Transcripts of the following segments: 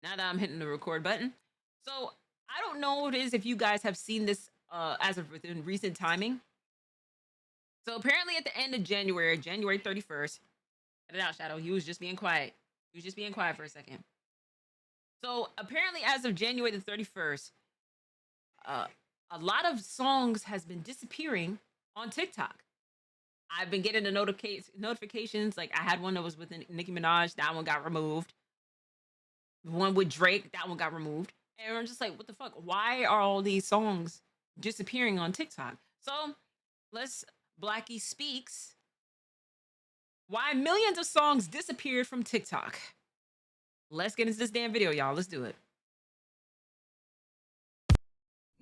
Now that I'm hitting the record button. So I don't know what it is if you guys have seen this as of within recent timing. So apparently at the end of January, January 31st, cut it out, Shadow. He was just being quiet. He was just being quiet for a second. So apparently as of January the 31st, uh, a lot of songs has been disappearing on TikTok. I've been getting the notifications. Like I had one that was with Nicki Minaj. That one got removed. One with Drake. That one got removed. And I'm just like, what the fuck? Why are all these songs disappearing on TikTok? So let's Blackie Speaks. Why millions of songs disappeared from TikTok. Let's get into this damn video, y'all. Let's do it.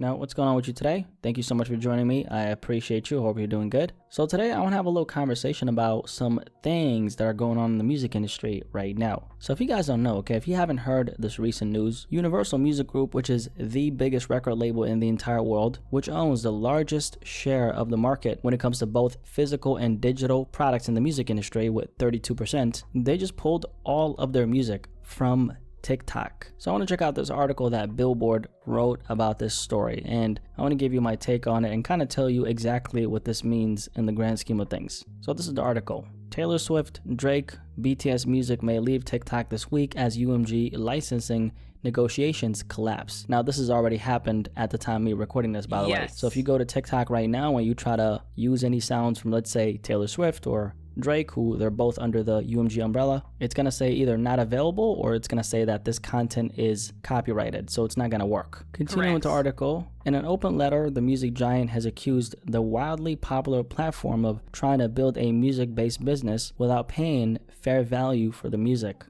Now, what's going on with you today? Thank you so much for joining me. I appreciate you. Hope you're doing good. So today I want to have a little conversation about some things that are going on in the music industry right now. So if you guys don't know, okay, if you haven't heard this recent news, Universal Music Group, which is the biggest record label in the entire world, which owns the largest share of the market when it comes to both physical and digital products in the music industry with 32%, they just pulled all of their music from TikTok. So I want to check out this article that Billboard wrote about this story, and I want to give you my take on it and kind of tell you exactly what this means in the grand scheme of things. So this is the article. Taylor Swift, Drake, BTS music may leave TikTok this week as UMG licensing negotiations collapse. Now this has already happened at the time of me recording this, by the way. So if you go to TikTok right now and you try to use any sounds from, let's say, Taylor Swift or Drake, who they're both under the UMG umbrella, it's going to say either not available or it's going to say that this content is copyrighted, so it's not going to work. Continuing with the article, in an open letter, the music giant has accused the wildly popular platform of trying to build a music-based business without paying fair value for the music.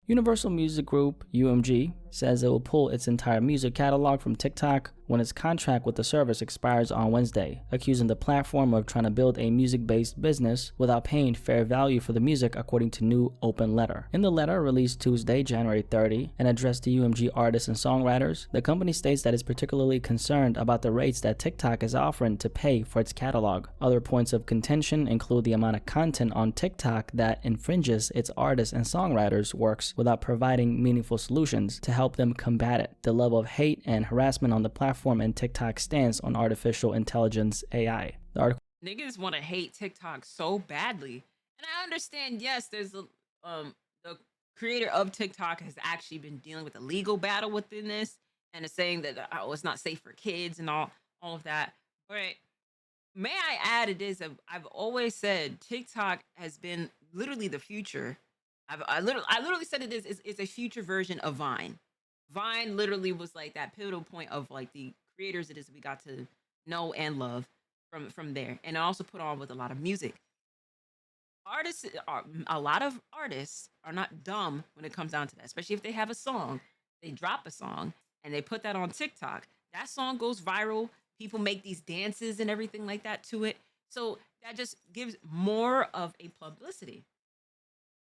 Universal Music Group, UMG, says it will pull its entire music catalog from TikTok when its contract with the service expires on Wednesday, accusing the platform of trying to build a music-based business without paying fair value for the music, according to new open letter. In the letter, released Tuesday, January 30, and addressed to UMG artists and songwriters, the company states that it's particularly concerned about the rates that TikTok is offering to pay for its catalog. Other points of contention include the amount of content on TikTok that infringes its artists and songwriters' works without providing meaningful solutions to help them combat it, the level of hate and harassment on the platform, and TikTok's stance on artificial intelligence AI. The article Niggas want to hate TikTok so badly, and I understand. Yes, there's a the creator of TikTok has actually been dealing with a legal battle within this, and is saying that it's not safe for kids and all of that. But may I add, it is I've always said TikTok has been literally the future. I literally said it is it's a future version of Vine. Vine literally was like that pivotal point of like the creators it is we got to know and love from there, and also put on with a lot of music. Artists are A lot of artists are not dumb when it comes down to that, especially if they have a song, they drop a song and they put that on TikTok. That song goes viral. People make these dances and everything like that to it. So that just gives more of a publicity.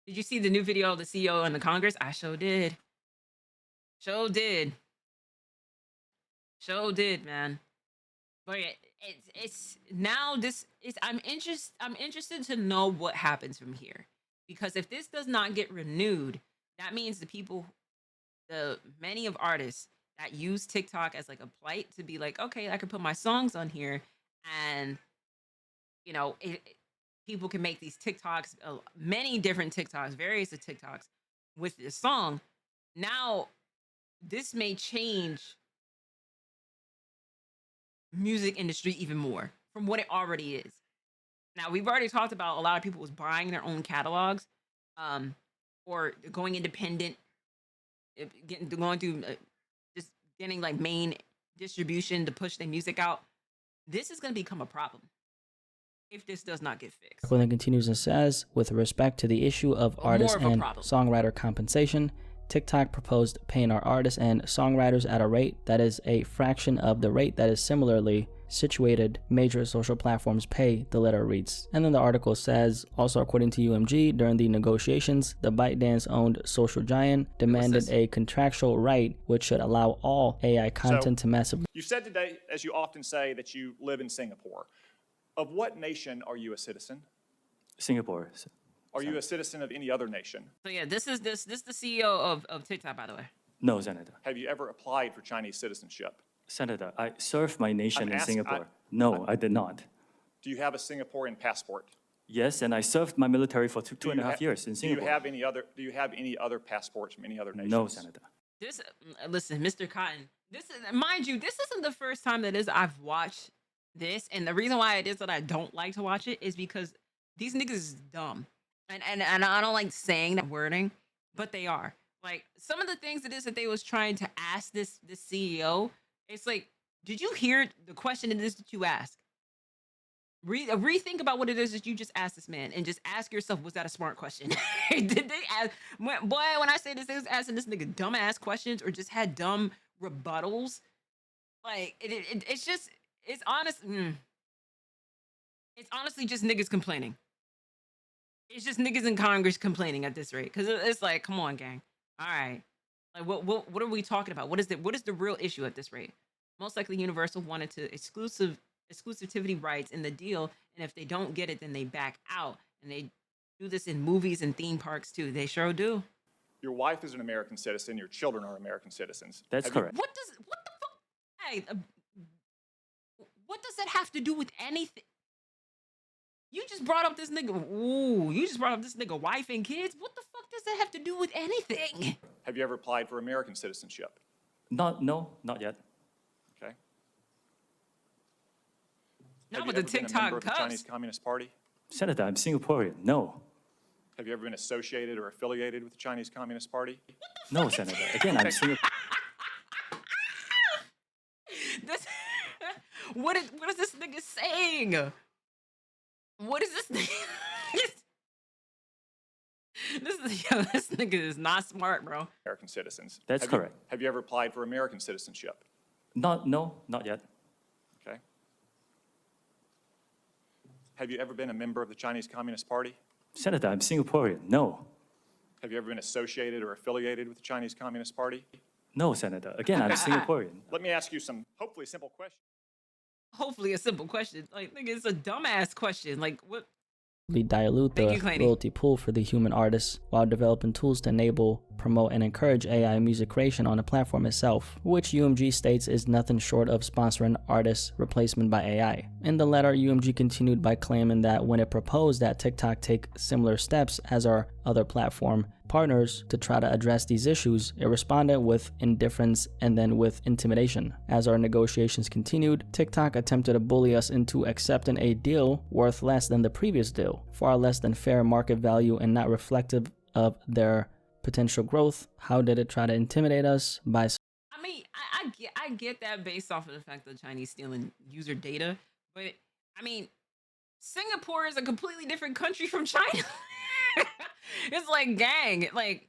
Did you see the new video of the CEO and the Congress? I sure did. Sure did. Sure did, man. But it's now this is I'm interested to know what happens from here, because if this does not get renewed, that means the many of artists that use TikTok as like a plight to be like, okay, I can put my songs on here, and people can make these TikToks, many different TikToks, various of TikToks with this song. Now, this may change music industry even more from what it already is. Now, we've already talked about a lot of people was buying their own catalogs, or going independent, going through just getting like main distribution to push their music out. This is going to become a problem if this does not get fixed. then continues and says, with respect to the issue of artist and songwriter compensation, TikTok proposed paying our artists and songwriters at a rate that is a fraction of the rate that is similarly situated major social platforms pay, the letter reads. And then the article says, also according to UMG, during the negotiations, the ByteDance-owned social giant demanded a contractual right which should allow all AI content to massively... You said today, as you often say, that you live in Singapore. Of what nation are you a citizen? Singapore. Are you a citizen of any other nation? So yeah, this is the CEO of TikTok, by the way. No, Senator. Have you ever applied for Chinese citizenship? Senator, I served my nation in asking- Singapore. No, I did not. Do you have a Singaporean passport? Yes, and I served my military for two and a half years in Do you Singapore. have any other? Do you have any other passports from any other nations? No, Senator. This listen, Mr. Cotton. This is, mind you, this isn't the first time that is I've watched this, and the reason why it is that I don't like to watch it is because these niggas is dumb, and I don't like saying that wording, but they are. Like some of the things that is that they was trying to ask this CEO, it's like, did you hear the question it is that you asked? Rethink about what it is that you just asked this man, and just ask yourself, was that a smart question? Did they ask? Boy, when I say this, they was asking this nigga dumb ass questions or just had dumb rebuttals. Like it's just it's honest. It's honestly just niggas complaining. It's just niggas in Congress complaining at this rate, because it's like, come on, gang. All right, like what are we talking about? What is the real issue at this rate? Most likely, Universal wanted to exclusivity rights in the deal, and if they don't get it, then they back out, and they do this in movies and theme parks too. They sure do. Your wife is an American citizen. Your children are American citizens. That's Have you- correct. What the fuck? Hey, what does that have to do with anything? You just brought up this nigga. Ooh, you just brought up this nigga wife and kids. What the fuck does that have to do with anything? Have you ever applied for American citizenship? No, not yet. Okay. Not Have with you the ever been a member TikTok of the cuffs. Chinese Communist Party? Senator, I'm Singaporean. No. Have you ever been associated or affiliated with the Chinese Communist Party? No, Senator. Again, I'm Singaporean. This, what is this nigga saying? What is this nigga? This nigga is not smart, bro. American citizens. That's Have you- correct. Have you ever applied for American citizenship? Not yet. Okay. Have you ever been a member of the Chinese Communist Party? Senator, I'm Singaporean. No. Have you ever been associated or affiliated with the Chinese Communist Party? No, Senator. Again, I'm Singaporean. Let me ask you some hopefully simple questions. Hopefully a simple question. Like, nigga, it's a dumbass question. Like, what? Dilute Thank the you, Claney. royalty pool for the human artists while developing tools to enable, promote, and encourage AI music creation on the platform itself, which UMG states is nothing short of sponsoring artists' replacement by AI. In the letter, UMG continued by claiming that when it proposed that TikTok take similar steps as our other platform partners to try to address these issues, it responded with indifference and then with intimidation. As our negotiations continued, TikTok attempted to bully us into accepting a deal worth less than the previous deal, far less than fair market value and not reflective of their potential growth. How did it try to intimidate us? By I mean, I get that based off of the fact that Chinese stealing user data, but I mean, Singapore is a completely different country from China. It's like, gang, like,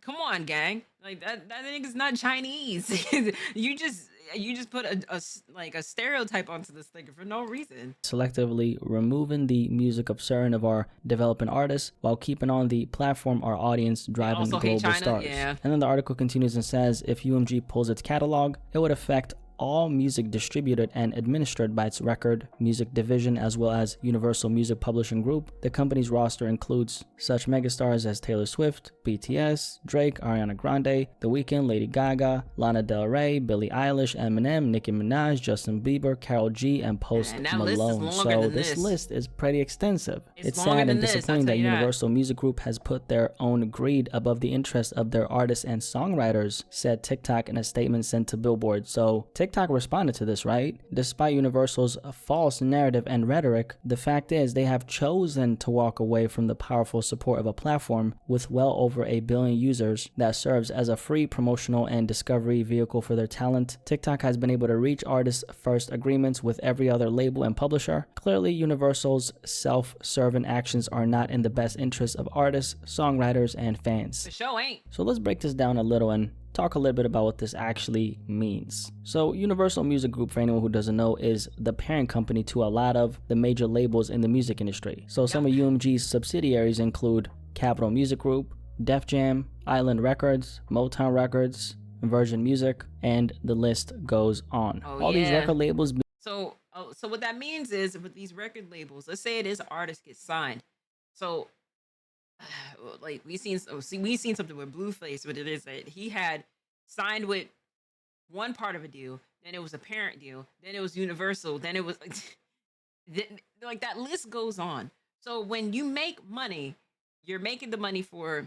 come on, gang, like that nigga's not Chinese. you just put a stereotype onto this thing for no reason. selectively removing the music absurd of our developing artists while keeping on the platform our audience driving also hate global China, stars. yeah. And then the article continues and says, if UMG pulls its catalog, it would affect all music distributed and administered by its record music division as well as Universal Music Publishing Group. The company's roster includes such megastars as Taylor Swift, BTS, Drake, Ariana Grande, The Weeknd, Lady Gaga, Lana Del Rey, Billie Eilish, Eminem, Nicki Minaj, Justin Bieber, Karol G, and Post Man, that list is Malone. longer So than this this. list is pretty extensive. It's It's longer sad than and this, I'll disappointing tell that you that. Universal Music Group has put their own greed above the interests of their artists and songwriters, said TikTok in a statement sent to Billboard. So TikTok responded to this, right? Despite Universal's false narrative and rhetoric, the fact is they have chosen to walk away from the powerful support of a platform with well over 1 billion users that serves as a free promotional and discovery vehicle for their talent. TikTok has been able to reach artists' first agreements with every other label and publisher. Clearly, Universal's self-serving actions are not in the best interest of artists, songwriters, and fans. The show ain't. So let's break this down a little and talk a little bit about what this actually means. So Universal Music Group, for anyone who doesn't know, is the parent company to a lot of the major labels in the music industry. So some of UMG's subsidiaries include Capitol Music Group, Def Jam, Island Records, Motown Records, Virgin Music, and the list goes on. Oh, All these yeah. record labels So what that means is with these record labels, let's say it is an artist gets signed. So like we seen something with Blueface, but it is that he had signed with one part of a deal, then it was a parent deal, then it was Universal, then it was like that list goes on. So when you make money, you're making the money for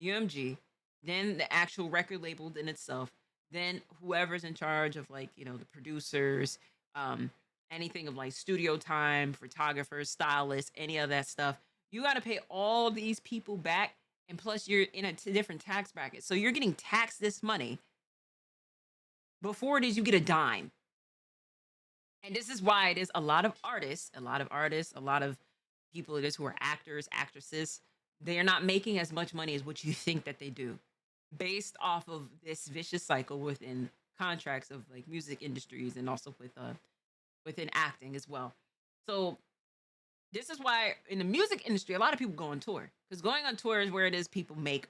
UMG, then the actual record label in itself, then whoever's in charge of like, the producers, um, anything of like studio time, photographers, stylists, any of that stuff. You got to pay all these people back. And plus, you're in a different tax bracket. So you're getting taxed this money before it is you get a dime. And this is why it is a lot of artists, a lot of people it is who are actors, actresses, they are not making as much money as what you think that they do, based off of this vicious cycle within contracts of like music industries and also within acting as well. So this is why in the music industry, a lot of people go on tour because going on tour is where it is people make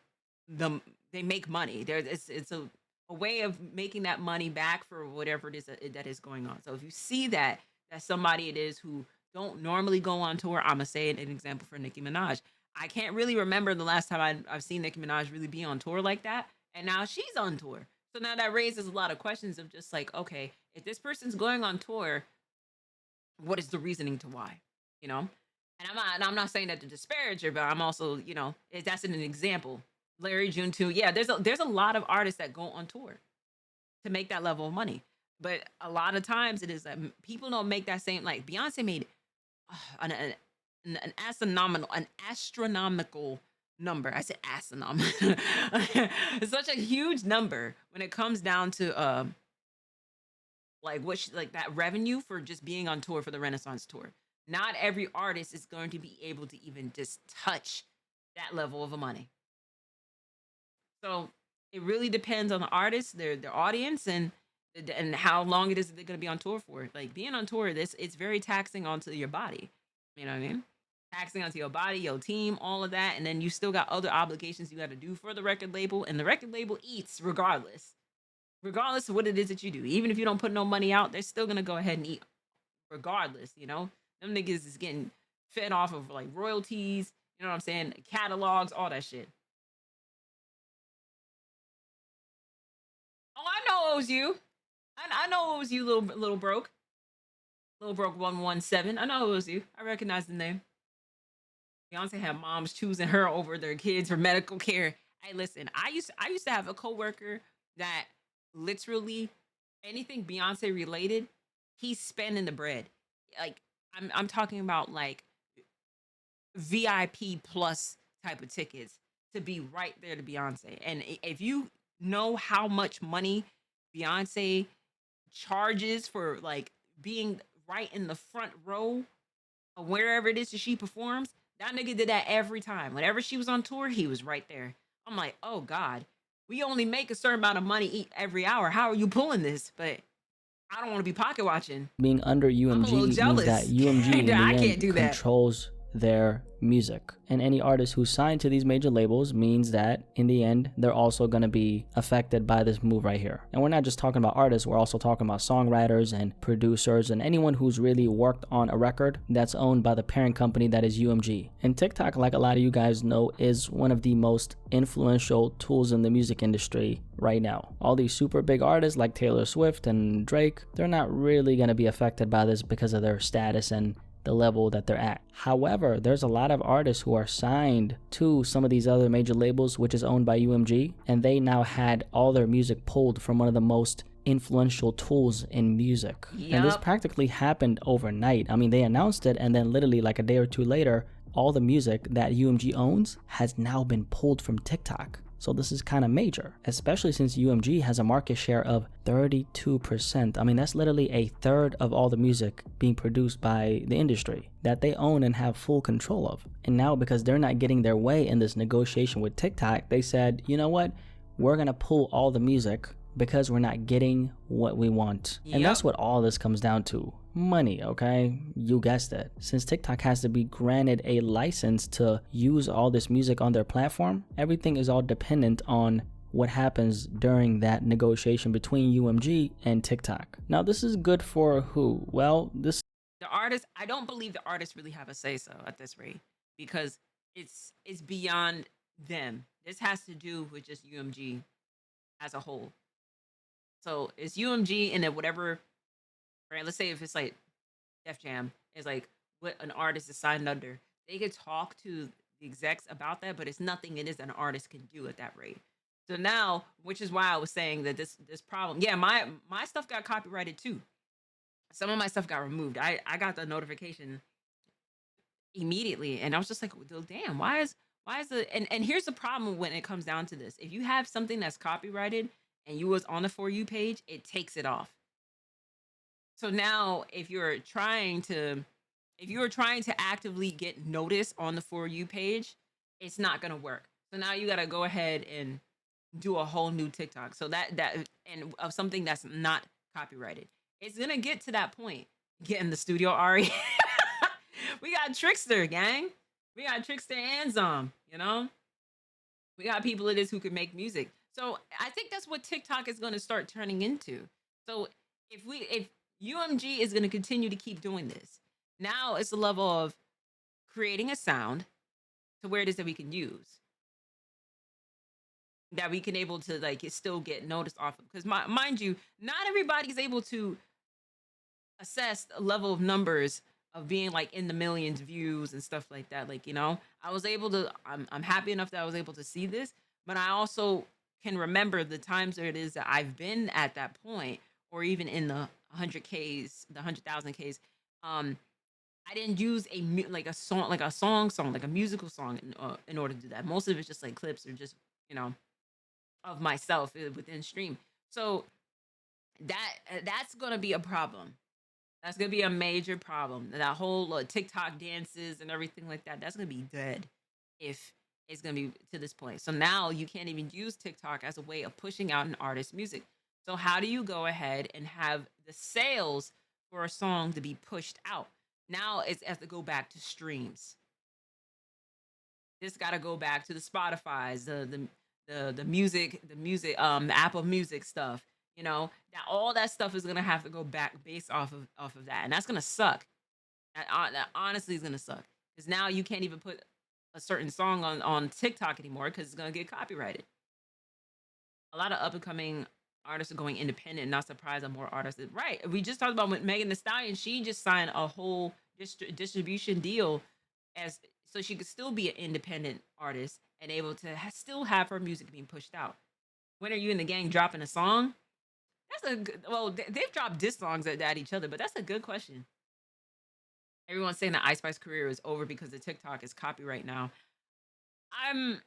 them they make money. It's a way of making that money back for whatever it is that is going on. So if you see that somebody it is who don't normally go on tour, I'm gonna say an example for Nicki Minaj. I can't really remember the last time I've seen Nicki Minaj really be on tour like that, and now she's on tour. So now that raises a lot of questions of just like, okay, if this person's going on tour, what is the reasoning to why? You know? And I'm not saying that to disparage her, but I'm also, that's an example. Larry June too. Yeah, there's a lot of artists that go on tour to make that level of money. But a lot of times it is that people don't make that same like Beyonce made an astronomical number. I said astronomical. It's such a huge number when it comes down to like like that revenue for just being on tour for the Renaissance tour. Not every artist is going to be able to even just touch that level of money. So it really depends on the artist, their audience, and how long it is that they're going to be on tour for. Like being on tour, this it's very taxing onto your body. You know what I mean? Taxing onto your body, your team, all of that, and then you still got other obligations you got to do for the record label, and the record label eats regardless of what it is that you do. Even if you don't put no money out, they're still gonna go ahead and eat regardless. Them niggas is getting fed off of like royalties. You know what I'm saying? Catalogs, all that shit. Oh, I know it was you. I know it was you, little broke 117. I know it was you. I recognize the name. Beyonce had moms choosing her over their kids for medical care. Hey, listen, I used to have a coworker that literally anything Beyonce related, he's spending the bread. Like I'm talking about like VIP plus type of tickets to be right there to Beyonce. And if you know how much money Beyonce charges for like being right in the front row of wherever it is that she performs, that nigga did that every time. Whenever she was on tour, he was right there. I'm like, oh God, we only make a certain amount of money every hour. How are you pulling this? But I don't want to be pocket watching. Being under I'm a little UMG means jealous. that UMG in the I can't end do that. controls their music. And any artist who's signed to these major labels means that in the end, they're also going to be affected by this move right here. And we're not just talking about artists, we're also talking about songwriters and producers and anyone who's really worked on a record that's owned by the parent company that is UMG. And TikTok, like a lot of you guys know, is one of the most influential tools in the music industry right now. All these super big artists like Taylor Swift and Drake, they're not really going to be affected by this because of their status and the level that they're at. However, there's a lot of artists who are signed to some of these other major labels, which is owned by UMG, and they now had all their music pulled from one of the most influential tools in music. And this practically happened overnight. I mean, they announced it, and then literally like a day or two later, all the music that UMG owns has now been pulled from TikTok. So this is kind of major, especially since UMG has a market share of 32%. I mean, that's literally a third of all the music being produced by the industry that they own and have full control of. And now because they're not getting their way in this negotiation with TikTok, they said, you know what? We're going to pull all the music because we're not getting what we want. And that's what all this comes down to. Money, okay? You guessed it. Since TikTok has to be granted a license to use all this music on their platform, everything is all dependent on what happens during that negotiation between UMG and TikTok. Now, this is good for who? Well, the artists, I don't believe the artists really have a say-so at this rate. because it's beyond them. This has to do with just UMG as a whole. So it's UMG and then whatever, right? Let's say if it's like Def Jam is like what an artist is signed under. They could talk to the execs about that, but it's nothing it is an artist can do at that rate. So now, which is why I was saying that this problem, yeah, my stuff got copyrighted too. Some of my stuff got removed. I got the notification immediately, and I was just like, well, damn, why is the and here's the problem when it comes down to this. If you have something that's copyrighted and you was on the For You page, it takes it off. So now if you are trying to actively get notice on the For You page, it's not going to work. So now you got to go ahead and do a whole new TikTok. So that and of something that's not copyrighted. It's going to get to that point. Get in the studio, Ari. We got Trickster, gang. We got Trickster and Zom, you know? We got people it is who can make music. So I think that's what TikTok is going to start turning into. So if UMG is going to continue to keep doing this, now it's the level of creating a sound to where it is that we can use, that we can able to like still get noticed off of. Because mind you, not everybody's able to assess a level of numbers of being like in the millions views and stuff like that. Like, I was able to, I'm happy enough that I was able to see this, but I also can remember the times that it is that I've been at that point, or even in the 100Ks, the 100,000 Ks. I didn't use like a song, like a musical song in order to do that. Most of it's just like clips or just, you know, of myself within stream. So that's going to be a problem. That's gonna be a major problem. That whole TikTok dances and everything like that. That's gonna be dead if it's gonna be to this point. So now you can't even use TikTok as a way of pushing out an artist's music. So how do you go ahead and have the sales for a song to be pushed out? Now it has to go back to streams. This got to go back to the Spotify's, the Apple Music stuff. That all that stuff is gonna have to go back based off of that, and that's gonna suck. That honestly is gonna suck because now you can't even put a certain song on TikTok anymore because it's gonna get copyrighted. A lot of up and coming artists are going independent. Not surprised that more artists. Right, we just talked about with Megan Thee Stallion. She just signed a whole distribution deal as so she could still be an independent artist and able to still have her music being pushed out. When are you in the gang dropping a song? That's a good, well, they've dropped diss songs at each other, but that's a good question. Everyone's saying that Ice Spice career is over because the TikTok is copyright now. I'm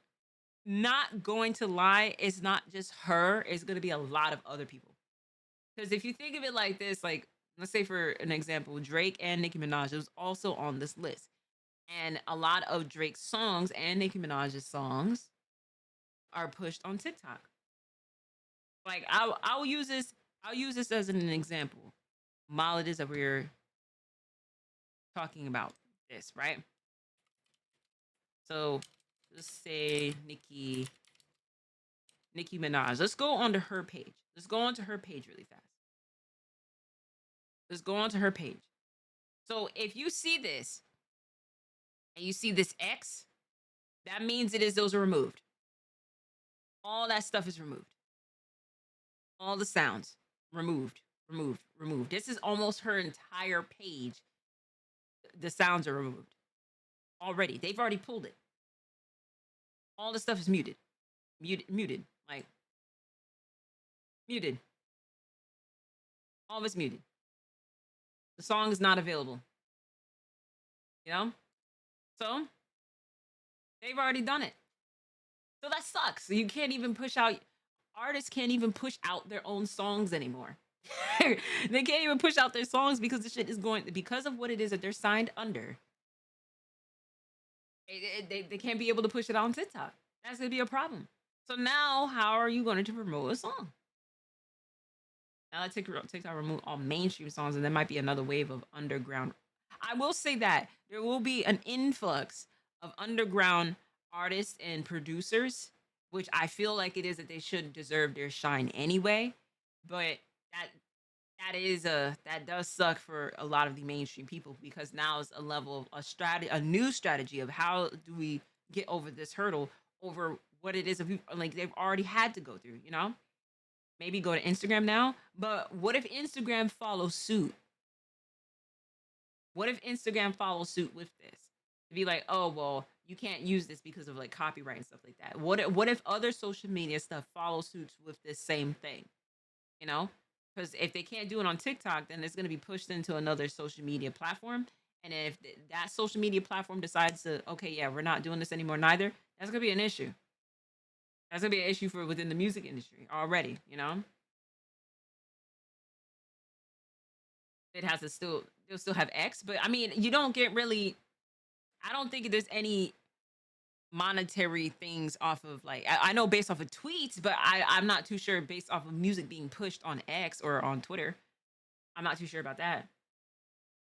not going to lie, it's not just her, it's going to be a lot of other people. Because if you think of it like this, like, let's say for an example, Drake and Nicki Minaj was also on this list. And a lot of Drake's songs and Nicki Minaj's songs are pushed on TikTok. Like I'll use this as an example. While it is that we're talking about this, right? So let's say Nicki Minaj. Let's go onto her page. Let's go onto her page really fast. Let's go onto her page. So if you see this and you see this X, that means those are removed. All that stuff is removed. All the sounds removed. This is almost her entire page. The sounds are removed already. They've already pulled it. All the stuff is muted. Like muted. All of it's muted. The song is not available. So they've already done it. So that sucks. You can't even push out. Artists can't even push out their own songs anymore. They can't even push out their songs because the shit is because of what it is that they're signed under. They can't be able to push it on TikTok. That's gonna be a problem. So now, how are you going to promote a song? Now that TikTok remove all mainstream songs, and there might be another wave of underground. I will say that there will be an influx of underground artists and producers, which I feel like it is that they should deserve their shine anyway. But That does suck for a lot of the mainstream people, because now it's a level of a new strategy of how do we get over this hurdle over what it is of like they've already had to go through, you know? Maybe go to Instagram now, but what if Instagram follows suit? What if Instagram follows suit with this? To be like, oh well, you can't use this because of like copyright and stuff like that. What if other social media stuff follows suit with this same thing? You know, because if they can't do it on TikTok, then it's going to be pushed into another social media platform. And if that social media platform decides to, okay, yeah, we're not doing this anymore, neither, that's going to be an issue. That's going to be an issue for within the music industry already. You know, it has to still, they'll still have X, but I mean, you don't get really, I don't think there's any monetary things off of like, I know based off of tweets, but I'm not too sure based off of music being pushed on X or on Twitter. I'm not too sure about that.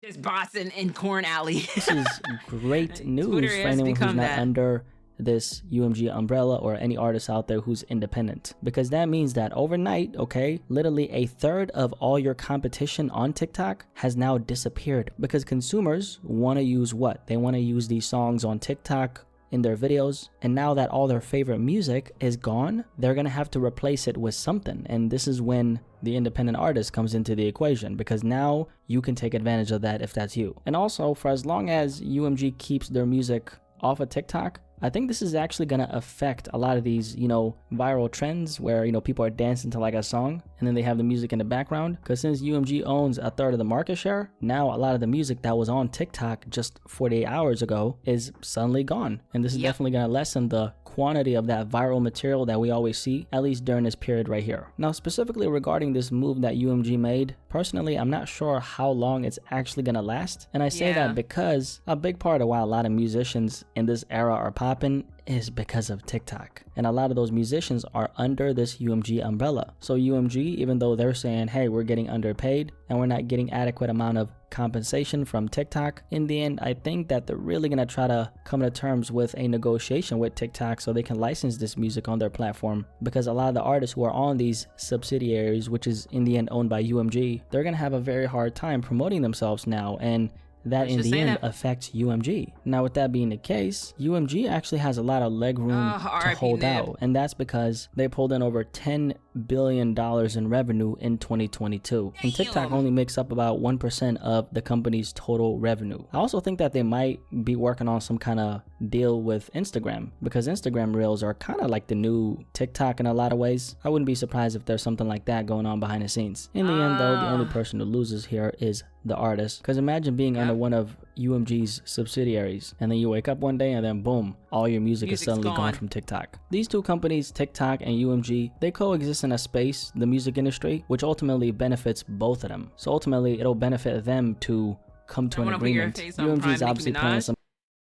Just bots in Corn Alley. This is great Twitter news for has anyone who's become not that. under this UMG umbrella or any artist out there who's independent, because that means that overnight, okay, literally a third of all your competition on TikTok has now disappeared, because consumers want to use what? They want to use these songs on TikTok in their videos, and now that all their favorite music is gone, they're gonna have to replace it with something. And this is when the independent artist comes into the equation, because now you can take advantage of that if that's you. And also, for as long as UMG keeps their music off of TikTok, I think this is actually going to affect a lot of these, viral trends where, people are dancing to like a song and then they have the music in the background. Because since UMG owns a third of the market share, now a lot of the music that was on TikTok just 48 hours ago is suddenly gone. And this is definitely going to lessen the quantity of that viral material that we always see, at least during this period right here. Now, specifically regarding this move that UMG made, personally, I'm not sure how long it's actually going to last. And I say that because a big part of why a lot of musicians in this era are popping is because of TikTok. And a lot of those musicians are under this UMG umbrella. So UMG, even though they're saying, hey, we're getting underpaid and we're not getting adequate amount of compensation from TikTok, in the end, I think that they're really going to try to come to terms with a negotiation with TikTok so they can license this music on their platform. Because a lot of the artists who are on these subsidiaries, which is in the end owned by UMG, they're going to have a very hard time promoting themselves now. And that in the end affects UMG. Now, with that being the case, UMG actually has a lot of leg room to hold out, and that's because they pulled in over $10 billion in revenue in 2022. And TikTok only makes up about 1% of the company's total revenue. I also think that they might be working on some kind of deal with Instagram, because Instagram Reels are kind of like the new TikTok in a lot of ways. I wouldn't be surprised if there's something like that going on behind the scenes. In the end, though, the only person who loses here is the artist, because imagine being under one of UMG's subsidiaries and then you wake up one day and then boom, all your music is suddenly gone from TikTok. These two companies, TikTok and UMG, they coexist in a space, the music industry, which ultimately benefits both of them. So ultimately it'll benefit them to come to an agreement. UMG is obviously playing some.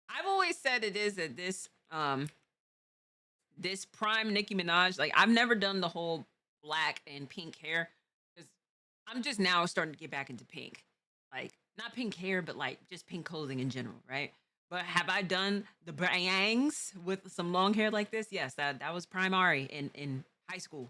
I've always said it is that this prime Nicki Minaj, like I've never done the whole black and pink hair, because I'm just now starting to get back into pink. Like not pink hair, but like just pink clothing in general, right? But have I done the bangs with some long hair like this? Yes, that was primary in high school.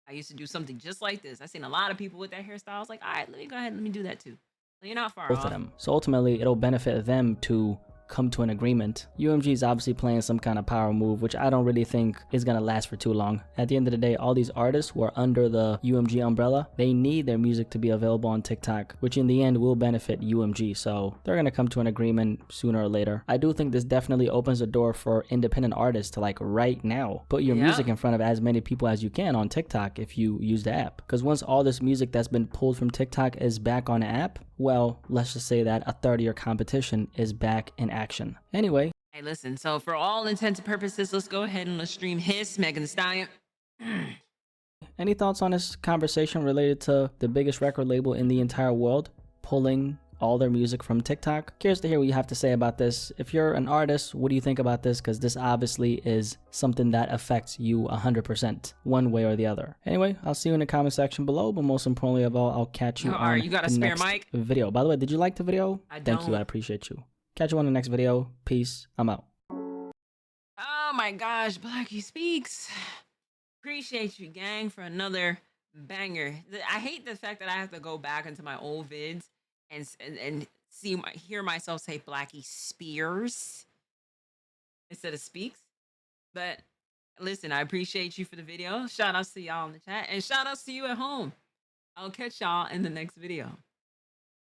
I used to do something just like this. I seen a lot of people with that hairstyle. I was like, all right, let me go ahead and let me do that too. So you're not far both off. of them. So ultimately, it'll benefit them to come to an agreement. UMG is obviously playing some kind of power move, which I don't really think is going to last for too long. At the end of the day, all these artists who are under the UMG umbrella, they need their music to be available on TikTok, which in the end will benefit UMG. So they're going to come to an agreement sooner or later. I do think this definitely opens the door for independent artists to, like, right now put your music in front of as many people as you can on TikTok if you use the app. Because once all this music that's been pulled from TikTok is back on the app, well, let's just say that a third of your competition is back in action. Anyway. Hey, listen, so for all intents and purposes, let's go ahead and let's stream his Megan Thee Stallion. Any thoughts on this conversation related to the biggest record label in the entire world pulling all their music from TikTok? Curious to hear what you have to say about this. If you're an artist, what do you think about this? Because this obviously is something that affects you 100%, one way or the other. Anyway, I'll see you in the comment section below, but most importantly of all, I'll catch you on you got a the spare next mic? video. By the way, did you like the video? Thank you, I don't. appreciate you. Catch you on the next video. Peace. I'm out. Oh my gosh, Blackie Speaks. Appreciate you, gang, for another Banger. I hate the fact that I have to go back into my old vids and hear myself say Blackie Spears instead of Speaks. But listen, I appreciate you for the video. Shout outs to y'all in the chat and shout outs to you at home. I'll catch y'all in the next video.